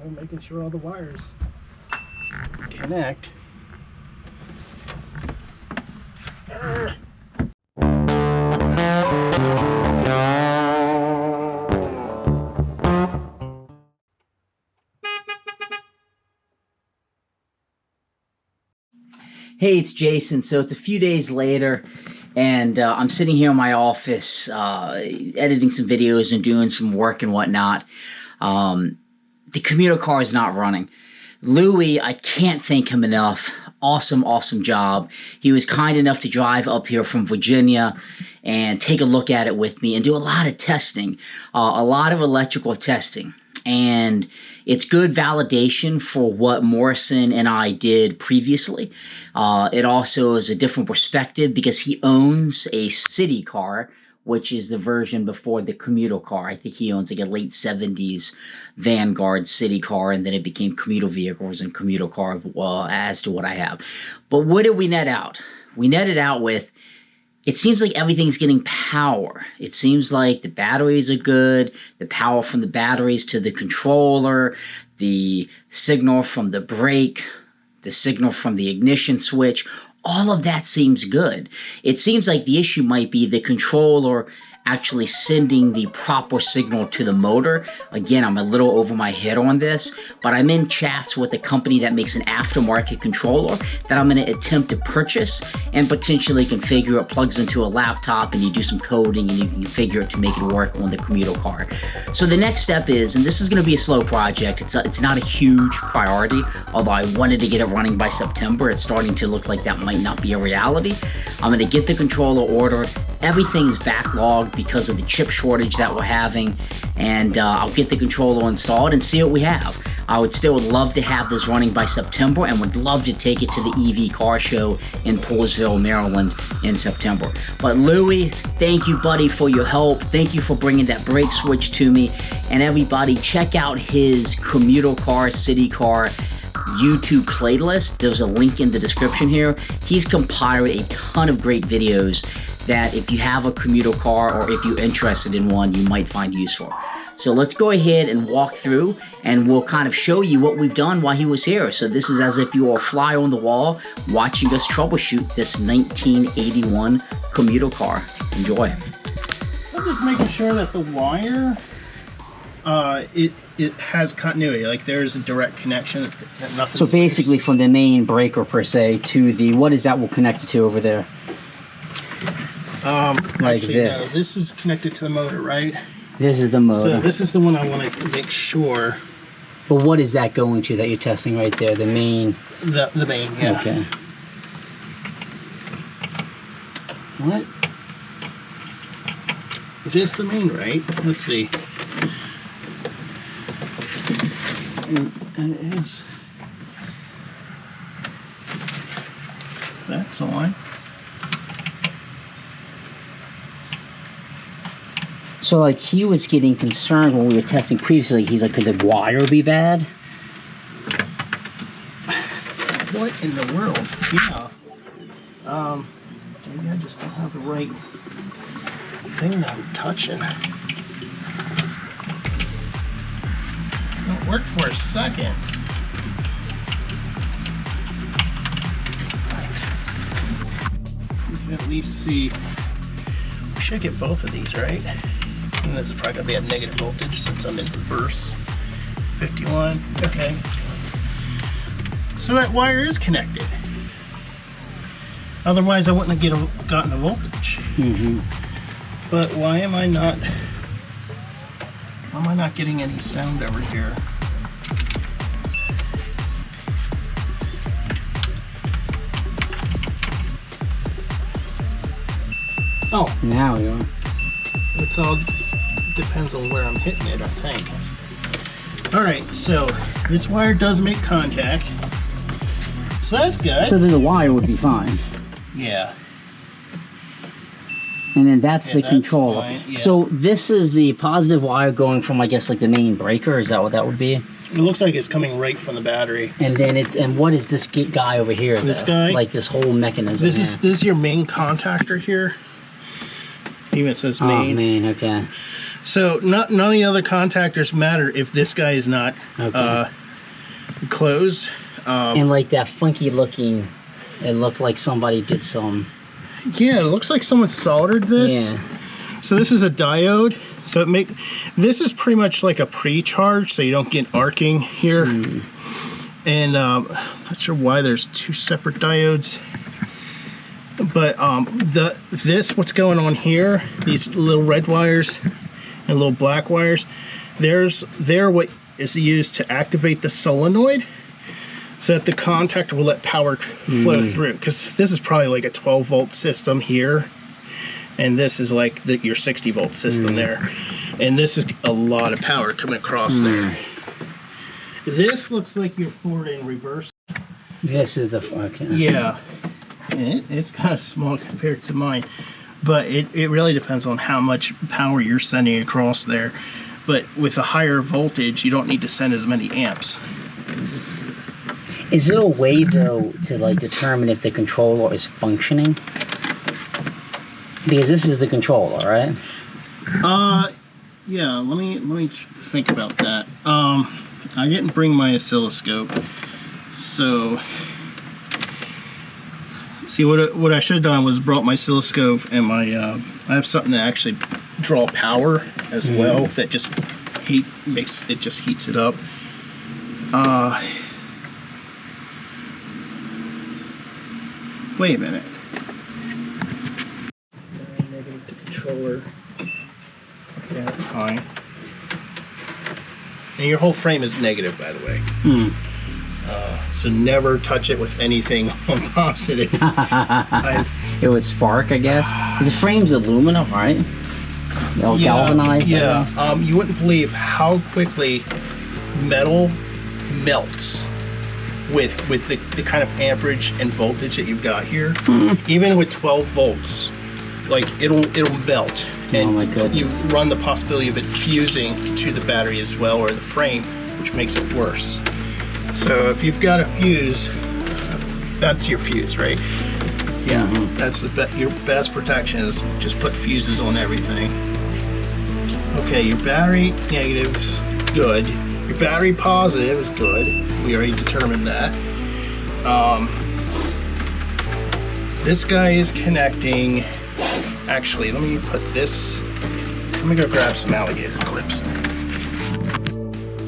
we're making sure all the wires connect. Hey, it's Jason. So it's a few days later, and I'm sitting here in my office editing some videos and doing some work and whatnot. The Comutacar is not running. Louis, I can't thank him enough. Awesome job. He was kind enough to drive up here from Virginia and take a look at it with me and do a lot of testing, a lot of electrical testing. And it's good validation for what Morrison and I did previously. It also is a different perspective because he owns a city car, which is the version before the Commutacar. I think he owns like a late 70s Vanguard city car, and then it became commuter vehicles and Commutacar as to what I have. But what did we net out? We netted out with, it seems like everything's getting power. It seems like the batteries are good, the power from the batteries to the controller, the signal from the brake, the signal from the ignition switch, all of that seems good. It seems like the issue might be the controller actually sending the proper signal to the motor. Again, I'm a little over my head on this, but I'm in chats with a company that makes an aftermarket controller that I'm going to attempt to purchase and potentially configure. It plugs into a laptop and you do some coding and you can configure it to make it work on the Commutacar. So the next step is, and this is going to be a slow project, it's not a huge priority, although I wanted to get it running by September. It's starting to look like that might not be a reality. I'm going to get the controller ordered. Everything is backlogged because of the chip shortage that we're having, and I'll get the controller installed and see what we have. I would still love to have this running by September and would love to take it to the EV car show in Poolesville, Maryland in September. But Louis, thank you, buddy, for your help. Thank you for bringing that brake switch to me. And everybody, check out his Commutacar City Car YouTube playlist. There's a link in the description here. He's compiled a ton of great videos that if you have a Commutacar or if you're interested in one, you might find useful. So let's go ahead and walk through and we'll kind of show you what we've done while he was here. So this is as if you are a fly on the wall watching us troubleshoot this 1981 Commutacar. Enjoy. I'm just making sure that the wire, it has continuity, like there's a direct connection, that nothing. So basically from the main breaker per se to the, what is that will connect to over there? Like actually, this. No, this is connected to the motor, right? This is the motor. So this is the one I want to make sure. But what is that going to that you're testing right there? The main? The main, yeah. Okay. What? It is the main, right? Let's see. And it is. That's on. So like he was getting concerned when we were testing previously. He's like, could the wire be bad? What in the world? Yeah. Maybe I just don't have the right thing that I'm touching. It worked for a second. Right. We can at least see. We should get both of these, right? And this is probably going to be at negative voltage since I'm in reverse. 51, okay. So that wire is connected. Otherwise I wouldn't have gotten a voltage. Mm-hmm. But why am I not getting any sound over here? Oh. Now you are. It's all depends on where I'm hitting it, I think. Alright, so this wire does make contact. So that's good. So then the wire would be fine. Yeah. And then that's the that's controller. fine, yeah. So this is the positive wire going from, I guess, like the main breaker. Is that what that would be? It looks like it's coming right from the battery. And then it's, and what is this guy over here? This though? guy? Like this whole mechanism. This is your main contactor here. Even it says main. Oh, main, okay. So none of the other contactors matter if this guy is not closed. And like that funky looking, it looked like somebody did some. Yeah, it looks like someone soldered this. Yeah. So this is a diode. So this is pretty much like a pre-charge, so you don't get arcing here. And I'm not sure why there's two separate diodes. But what's going on here, these little red wires and little black wires, they're what is used to activate the solenoid so that the contactor will let power flow through. Because this is probably like a 12-volt system here, and this is like your 60-volt system there. And this is a lot of power coming across there. This looks like your forward and reverse. This is the fucking. Yeah. And it's kind of small compared to mine, but it really depends on how much power you're sending across there. But with a higher voltage, you don't need to send as many amps. Is there a way though to like determine if the controller is functioning? Because this is the controller, right? Yeah. Let me think about that. I didn't bring my oscilloscope, so. See, what I should have done was brought my oscilloscope and my I have something to actually draw power as well that just heats it up. Wait a minute. Negative to controller. Yeah, that's fine. And your whole frame is negative, by the way. So never touch it with anything on positive. It would spark, I guess. The frame's aluminum, right? Galvanized. Yeah. You wouldn't believe how quickly metal melts with the kind of amperage and voltage that you've got here. Even with 12 volts, like it'll melt. And oh my goodness. You run the possibility of it fusing to the battery as well, or the frame, which makes it worse. So if you've got a fuse, that's your fuse, right? Yeah, that's your best protection is just put fuses on everything. Okay, your battery negative's good. Your battery positive is good. We already determined that. This guy is connecting. Actually, let me put this. Let me go grab some alligator clips.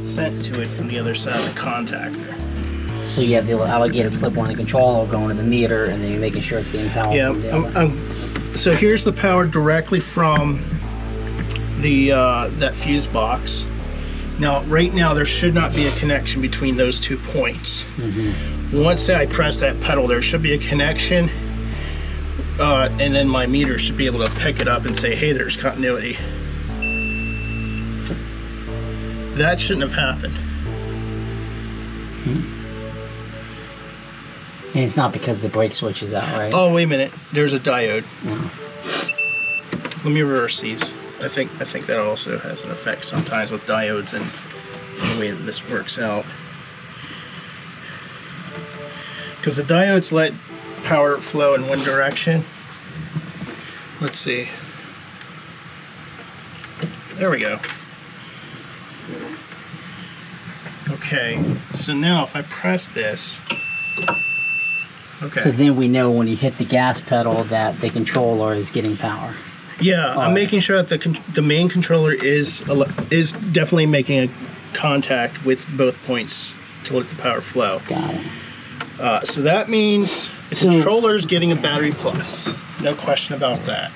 Sent to it from the other side of the contactor. So you have the little alligator clip on the controller going to the meter, and then you're making sure it's getting power. Yeah. So here's the power directly from the that fuse box. Now, right now, there should not be a connection between those 2 points. Once I press that pedal, there should be a connection, and then my meter should be able to pick it up and say, "Hey, there's continuity." That shouldn't have happened. And it's not because the brake switch is out, right? Oh, wait a minute. There's a diode. Let me reverse these. I think that also has an effect sometimes with diodes and the way that this works out. Because the diodes let power flow in one direction. Let's see. There we go. Okay, so now if I press this, okay. So then we know when you hit the gas pedal that the controller is getting power. Yeah, I'm making sure that the main controller is definitely making a contact with both points to let the power flow. Got it. So that means the controller is getting a battery plus. No question about that.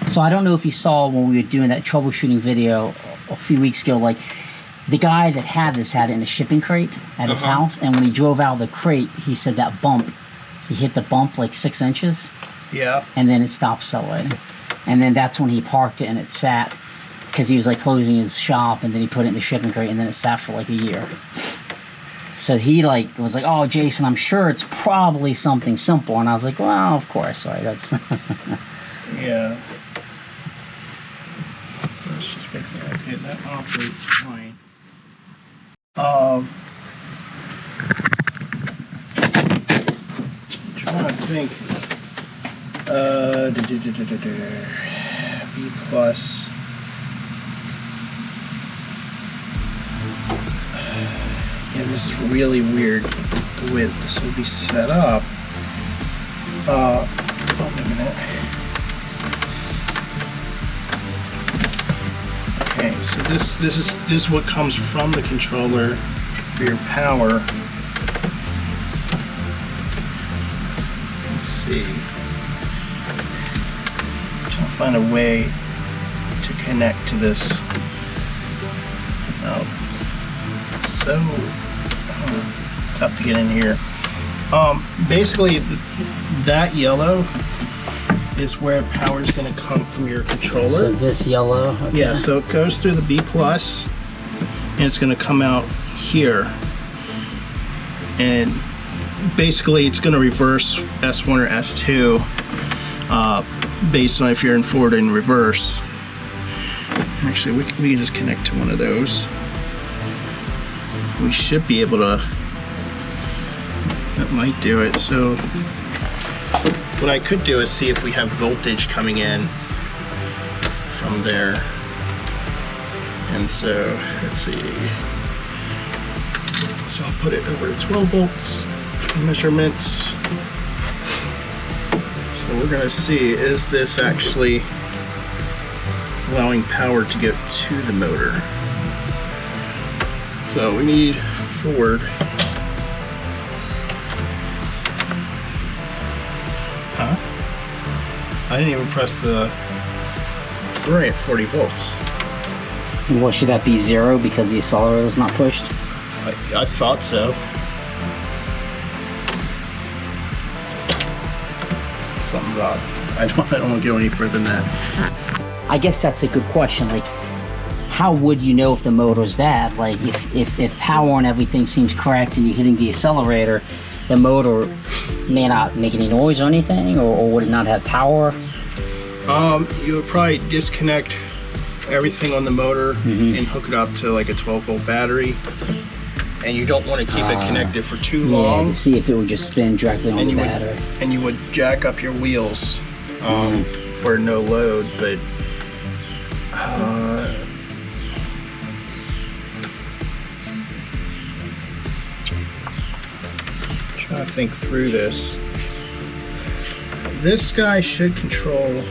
So I don't know if you saw when we were doing that troubleshooting video a few weeks ago, like the guy that had this had it in a shipping crate at his house, and when he drove out of the crate, he said that bump, he hit the bump like 6 inches. Yeah. And then it stopped accelerating. And then that's when he parked it and it sat, because he was like closing his shop, and then he put it in the shipping crate, and then it sat for like a year. So he like was like, "Oh, Jason, I'm sure it's probably something simple." And I was like, "Well, of course, right? That's." Yeah. Let's just make that okay. That operates fine. I'm trying to think. B plus. Yeah, this is really weird the way this will be set up. Oh, wait a minute. Okay, so this is what comes from the controller for your power. Let's see. Trying to find a way to connect to this without. It's so tough to get in here. Basically, that yellow is where power is going to come from your controller. So this yellow? Okay. Yeah, so it goes through the B plus, and it's going to come out here. And basically, it's going to reverse S1 or S2 based on if you're in forward and reverse. Actually, we can just connect to one of those. We should be able to. That might do it. So what I could do is see if we have voltage coming in from there. And so let's see. So I'll put it over to 12 volts measurements. So we're gonna see, is this actually allowing power to get to the motor? So we need forward. Huh? I didn't even press the. We're already at 40 volts. And what, should that be 0 because the accelerator is not pushed? I thought so. Something's odd. I don't want to go any further than that. I guess that's a good question. Like, how would you know if the motor's bad? Like, if power and everything seems correct and you're hitting the accelerator, the motor may not make any noise or anything, or would it not have power? You would probably disconnect everything on the motor and hook it up to like a 12-volt battery. And you don't want to keep it connected for too long. Yeah, to see if it would just spin directly on the battery. And you would jack up your wheels for no load, but trying to think through this. This guy should control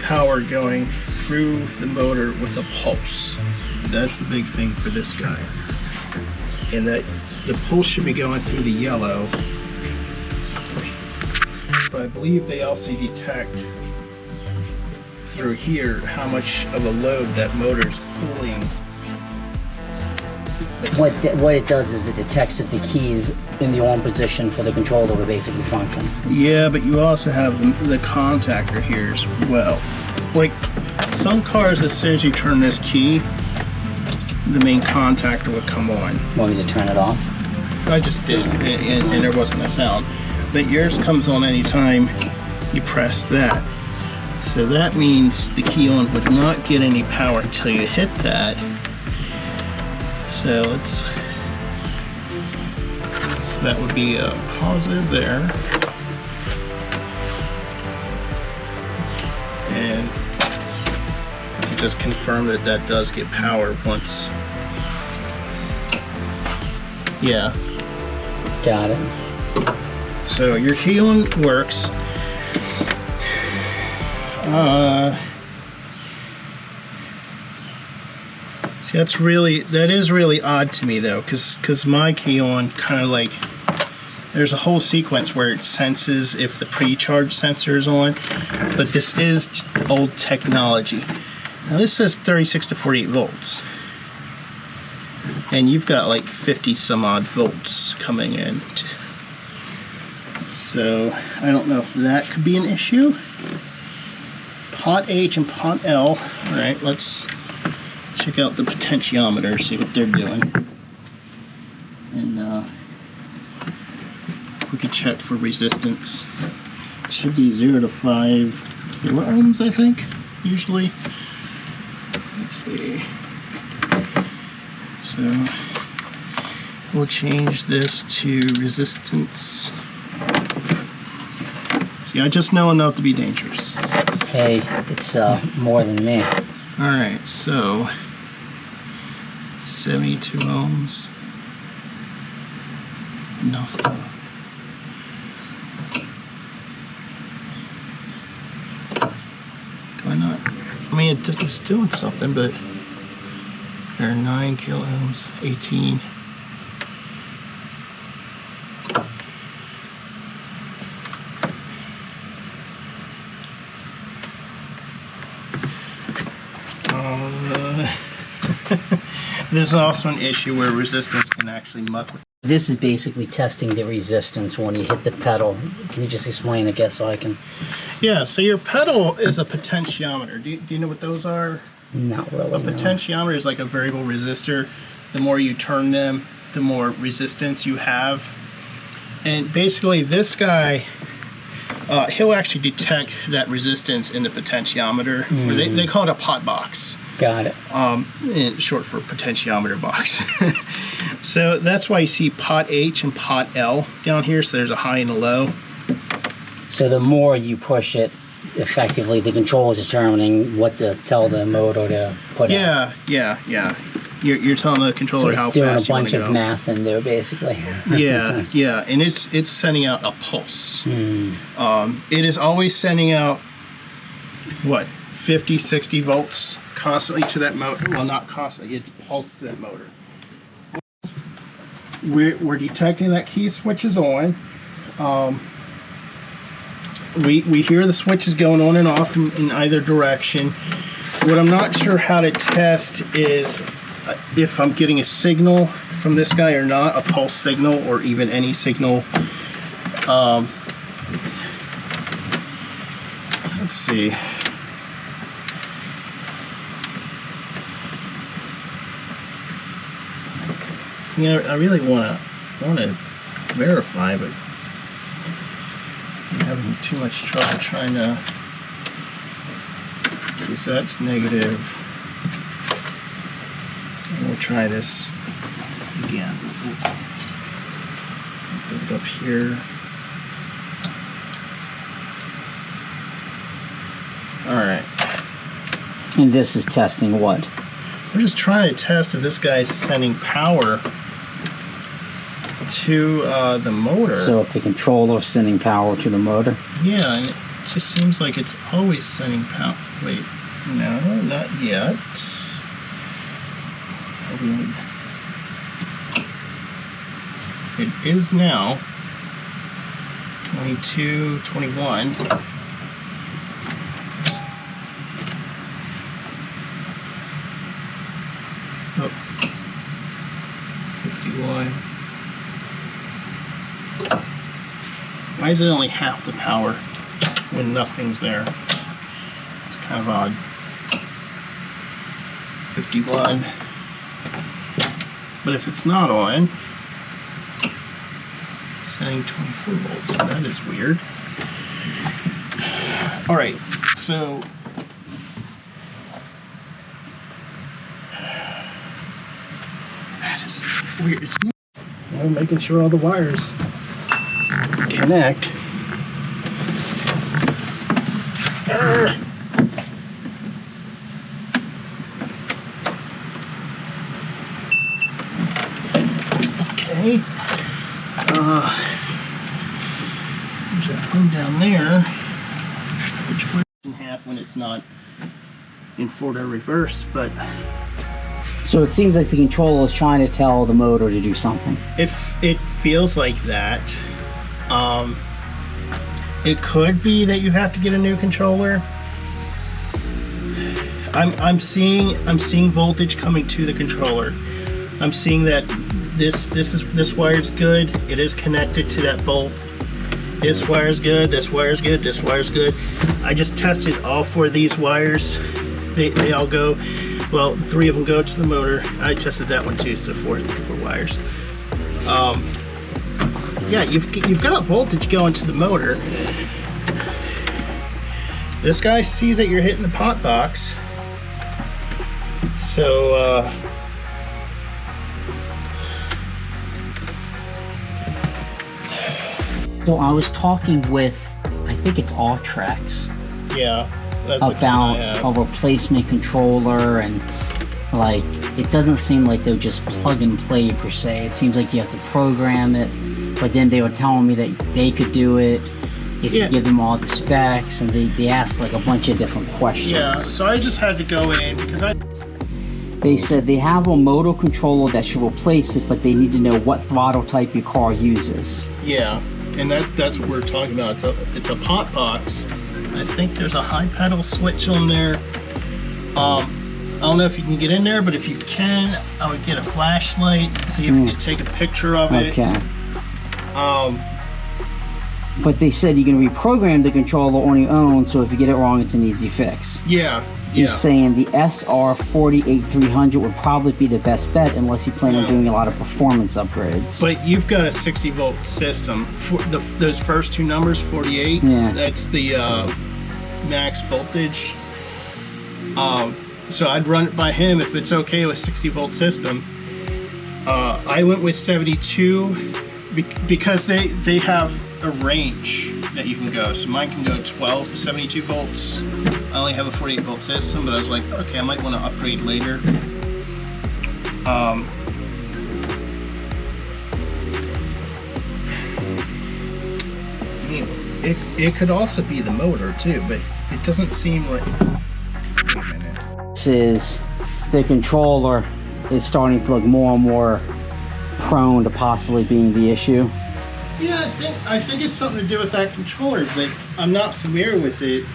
power going through the motor with a pulse. That's the big thing for this guy. And that the pulse should be going through the yellow. But I believe they also detect through here how much of a load that motor is pulling. What it does is it detects if the key is in the on position for the controller to basically function. Yeah, but you also have the contactor here as well. Like some cars, as soon as you turn this key, the main contactor would come on. Want me to turn it off? I just did, and there wasn't a sound. But yours comes on anytime you press that. So that means the key on would not get any power until you hit that. So that would be a positive there. And you just confirm that that does get power once. Yeah. Got it. So your key on works. See, that is really odd to me though, because my key on kind of like, there's a whole sequence where it senses if the pre-charge sensor is on, but this is old technology. Now this says 36 to 48 volts, and you've got like 50 some odd volts coming in. So I don't know if that could be an issue. Pot H and pot L. All right, let's check out the potentiometer, see what they're doing. And we could check for resistance. It should be 0 to 5 kilo ohms, I think, usually. Let's see. So we'll change this to resistance. See, I just know enough to be dangerous. Hey, it's more than me. Alright, so 72 ohms. Nothing. Do I not? I mean, it's doing something, but there are 9 kilo ohms, 18. There's also an issue where resistance can actually muck with. This is basically testing the resistance when you hit the pedal. Can you just explain, I guess, so I can... Yeah, so your pedal is a potentiometer. Do you know what those are? Not really. A potentiometer is like a variable resistor. The more you turn them, the more resistance you have. And basically this guy, he'll actually detect that resistance in the potentiometer. Or they call it a pot box. Got it. In short for potentiometer box. So that's why you see pot H and pot L down here. So there's a high and a low. So the more you push it, effectively the controller is determining what to tell the motor to put out. Yeah. You're telling the controller how fast you want to go. So it's doing a bunch of math in there, basically. Yeah, and it's sending out a pulse. It is always sending out, what, 50, 60 volts constantly to that motor. Well, not constantly, it's pulsed to that motor. We're detecting that key switch is on. We hear the switches going on and off in either direction. What I'm not sure how to test is if I'm getting a signal from this guy or not, a pulse signal or even any signal. Let's see. Yeah, I really want to verify, but I'm having too much trouble trying to see. So that's negative. And we'll try this again. Do it up here. All right. And this is testing what? We're just trying to test if this guy's sending power to the motor. So if the controller is sending power to the motor? Yeah, and it just seems like it's always sending power. Wait, no, not yet. It is now 22, 21. Oh, 51. Why is it only half the power when nothing's there? It's kind of odd. 51. But if it's not on, it's setting 24 volts. That is weird. All right, so that is weird. It's making sure all the wires connect. Okay. There's that one down there, which works in half when it's not in forward or reverse, but so it seems like the controller is trying to tell the motor to do something. it feels like that. It could be that you have to get a new controller. I'm seeing voltage coming to the controller. I'm seeing that this wire's good. It is connected to that bolt. This wire's good. This wire's good. This wire's good. I just tested all 4 of these wires. They all go. Well, 3 of them go to the motor. I tested that one too. So 4 wires. Yeah, you've got voltage going to the motor. This guy sees that you're hitting the pot box. So So I was talking with, I think it's All Tracks. yeah. That's the kind I have. about a replacement controller, and like it doesn't seem like they'll just plug and play per se. It seems like you have to program it, but then they were telling me that they could do it if you give them all the specs, and they asked like a bunch of different questions. Yeah, so I just had to go in because They said they have a motor controller that should replace it, but they need to know what throttle type your car uses. Yeah, and that's what we're talking about. It's a pot box. I think there's a high pedal switch on there. I don't know if you can get in there, but if you can, I would get a flashlight and see if you can take a picture of it. Okay. But they said you can reprogram the controller on your own, so if you get it wrong, it's an easy fix. Yeah. He's saying the SR48300 would probably be the best bet unless you plan on doing a lot of performance upgrades. But you've got a 60-volt system. For those first two numbers, 48, that's the max voltage. So I'd run it by him if it's okay with 60-volt system. I went with 72 because they have a range that you can go. So mine can go 12 to 72 volts. I only have a 48-volt system, but I was like, okay, I might want to upgrade later. It could also be the motor too, but it doesn't seem like. Wait a minute. This is the controller is starting to look more and more prone to possibly being the issue. Yeah, I think it's something to do with that controller, but I'm not familiar with it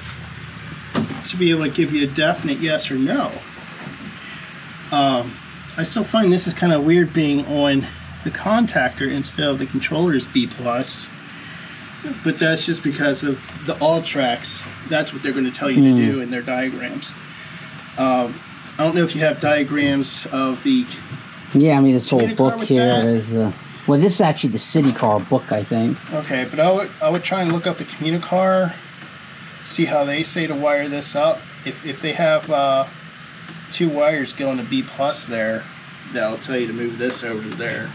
to be able to give you a definite yes or no. I still find this is kind of weird being on the contactor instead of the controller's B+, but that's just because of the all tracks. That's what they're going to tell you to do in their diagrams. I don't know if you have diagrams of the... Yeah, I mean, this whole book here is the... Well, this is actually the city car book, I think. Okay, but I would try and look up the Comutacar, see how they say to wire this up. If they have two wires going to B+ there, that'll tell you to move this over to there.